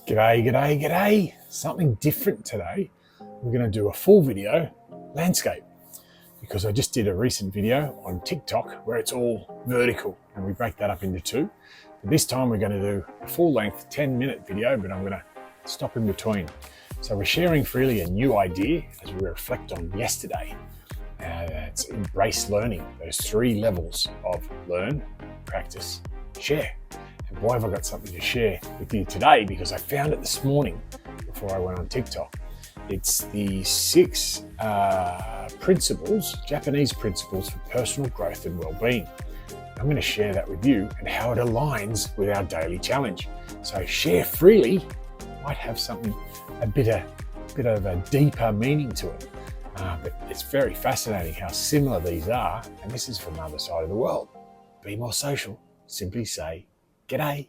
G'day, g'day, g'day. Something different today. We're going to do a full video landscape because I just did a recent video on TikTok where it's all vertical and we break that up into two. But this time we're going to do a full length 10-minute video, but I'm going to stop in between. So we're sharing freely a new idea as we reflect on yesterday. It's embrace learning, those three levels of learn, practice, share. And boy, have I got something to share with you today because I found it this morning before I went on TikTok. It's the 6 principles, Japanese principles for personal growth and well-being. I'm going to share that with you and how it aligns with our daily challenge. So share freely might have something, a bit of a deeper meaning to it. But it's very fascinating how similar these are. And this is from the other side of the world. Be more social. Simply say, g'day.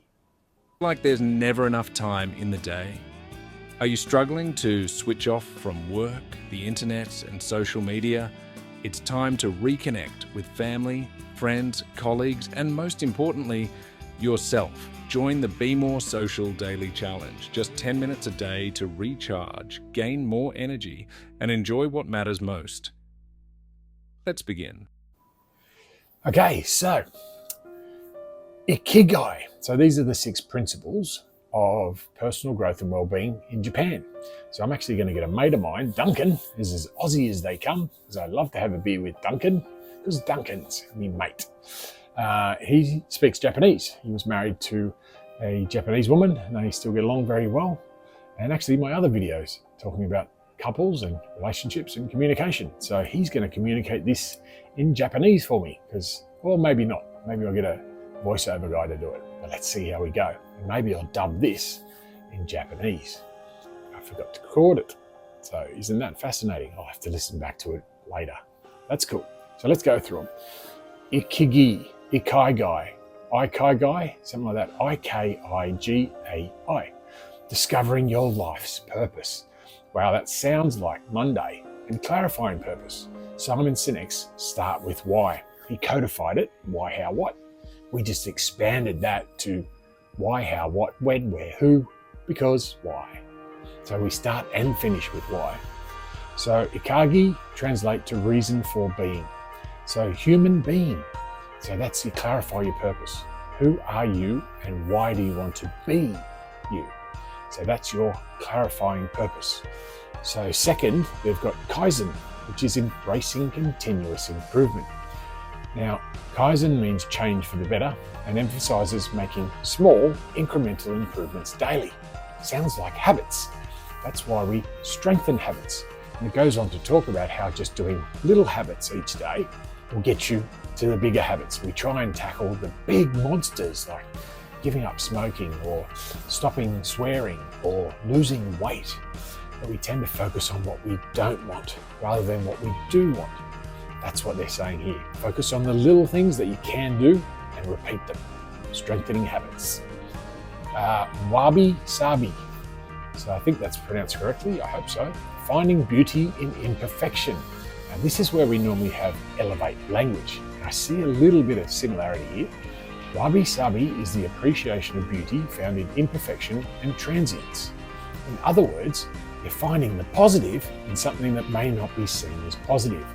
Like there's never enough time in the day. Are you struggling to switch off from work, the internet, and social media? It's time to reconnect with family, friends, colleagues, and most importantly, yourself. Join the Be More Social Daily Challenge. Just 10 minutes a day to recharge, gain more energy, and enjoy what matters most. Let's begin. Okay, so Ikigai. So these are the 6 principles of personal growth and well-being in Japan. So I'm actually going to get a mate of mine, Duncan, is as Aussie as they come, because I love to have a beer with Duncan, because Duncan's my mate. He speaks Japanese. He was married to a Japanese woman and they still get along very well. And actually my other videos talking about couples and relationships and communication. So he's going to communicate this in Japanese for me because, well, maybe not. Maybe I'll get a voiceover guy to do it. But let's see how we go. And maybe I'll dub this in Japanese. I forgot to record it. So isn't that fascinating? I'll have to listen back to it later. That's cool. So let's go through them. Ikigi, Ikigai, Ikigai, something like that. I-K-I-G-A-I. Discovering your life's purpose. Wow, that sounds like Monday. And clarifying purpose. Simon Sinek's start with why. He codified it, why, how, what. We just expanded that to why, how, what, when, where, who, because, why. So we start and finish with why. So Ikagi translate to reason for being. So human being. So that's you clarify your purpose. Who are you and why do you want to be you? So that's your clarifying purpose. So second, we've got Kaizen, which is embracing continuous improvement. Now, Kaizen means change for the better and emphasizes making small incremental improvements daily. Sounds like habits. That's why we strengthen habits. And it goes on to talk about how just doing little habits each day will get you to the bigger habits. We try and tackle the big monsters like giving up smoking or stopping swearing or losing weight. But we tend to focus on what we don't want rather than what we do want. That's what they're saying here. Focus on the little things that you can do and repeat them. Strengthening habits. Wabi Sabi. So I think that's pronounced correctly. I hope so. Finding beauty in imperfection. Now this is where we normally have elevate language. I see a little bit of similarity here. Wabi Sabi is the appreciation of beauty found in imperfection and transience. In other words, you're finding the positive in something that may not be seen as positive.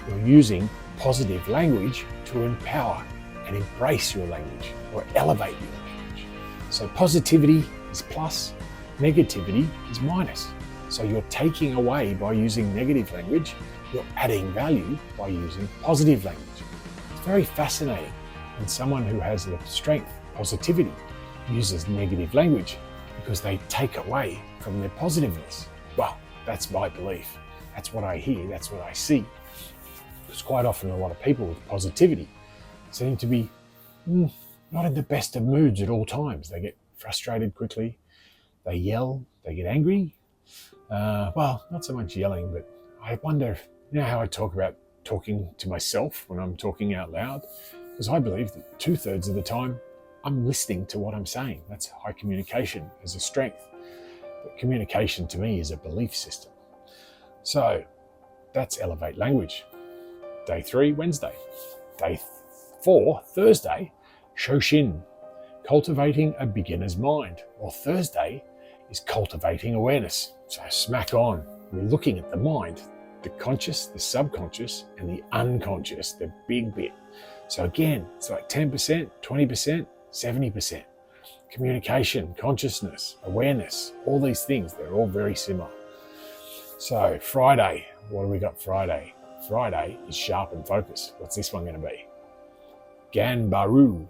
You're using positive language to empower and embrace your language or elevate your language. So positivity is plus, negativity is minus. So you're taking away by using negative language, you're adding value by using positive language. It's very fascinating when someone who has the strength, positivity, uses negative language because they take away from their positiveness. Well, that's my belief. That's what I hear, that's what I see. Because quite often a lot of people with positivity seem to be not in the best of moods at all times. They get frustrated quickly, they yell, they get angry. Well, not so much yelling, but I wonder, you know how I talk about talking to myself when I'm talking out loud? Because I believe that 2/3 of the time I'm listening to what I'm saying. That's high communication as a strength. But communication to me is a belief system. So that's elevate language. Day 3, Wednesday. Day 4, Thursday, Shoshin, cultivating a beginner's mind. Or Thursday, is cultivating awareness. So smack on. We're looking at the mind, the conscious, the subconscious, and the unconscious, the big bit. So again, it's like 10%, 20%, 70%. Communication, consciousness, awareness, all these things, they're all very similar. So Friday, what do we got Friday? Friday is sharpen focus. What's this one going to be? Ganbaru,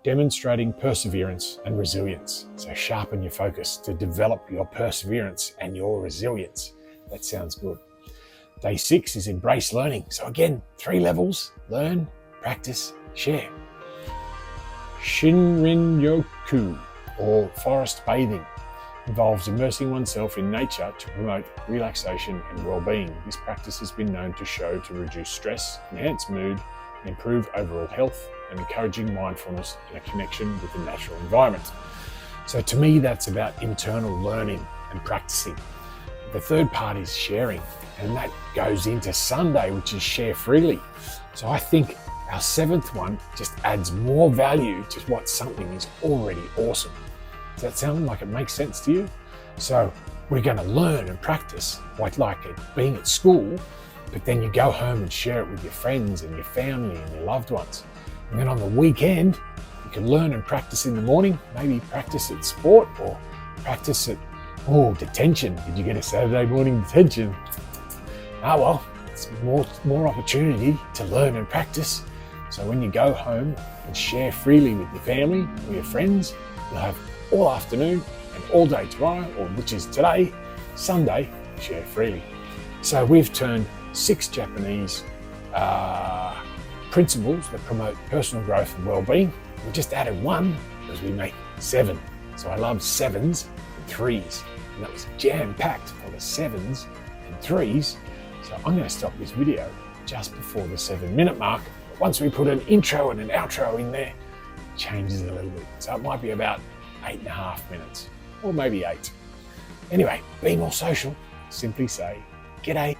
demonstrating perseverance and resilience. So sharpen your focus to develop your perseverance and your resilience. That sounds good. Day 6 is embrace learning. So again, 3 levels: learn, practice, share. Shinrin-yoku, or forest bathing, involves immersing oneself in nature to promote relaxation and well-being. This practice has been known to reduce stress, enhance mood, and improve overall health, and encouraging mindfulness and a connection with the natural environment. So to me, that's about internal learning and practicing. The third part is sharing, and that goes into Sunday, which is share freely. So I think our 7th one just adds more value to what something is already awesome. Does that sound like it makes sense to you? So we're going to learn and practice like being at school, but then you go home and share it with your friends and your family and your loved ones. And then on the weekend, you can learn and practice in the morning, maybe practice at sport or practice at, detention. Did you get a Saturday morning detention? Well, it's more opportunity to learn and practice. So when you go home and share freely with your family or your friends, you'll have all afternoon and all day tomorrow, or which is today, Sunday, share freely. So we've turned 6 Japanese principles that promote personal growth and well-being. We just added 1 because we make 7. So I love 7s and 3s. And that was jam-packed full of 7s and 3s. So I'm going to stop this video just before the 7-minute mark. But once we put an intro and an outro in there, it changes a little bit. So it might be about 8.5 minutes, or maybe 8. Anyway, be more social. Simply say, g'day.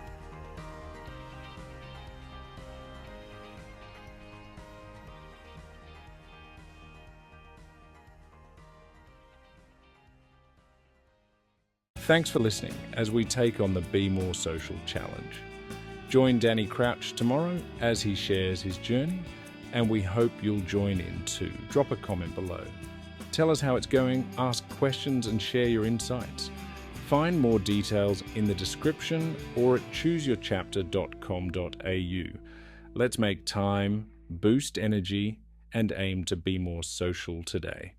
Thanks for listening as we take on the Be More Social challenge. Join Danny Crouch tomorrow as he shares his journey, and we hope you'll join in too. Drop a comment below. Tell us how it's going, ask questions and share your insights. Find more details in the description or at chooseyourchapter.com.au. Let's make time, boost energy, and aim to be more social today.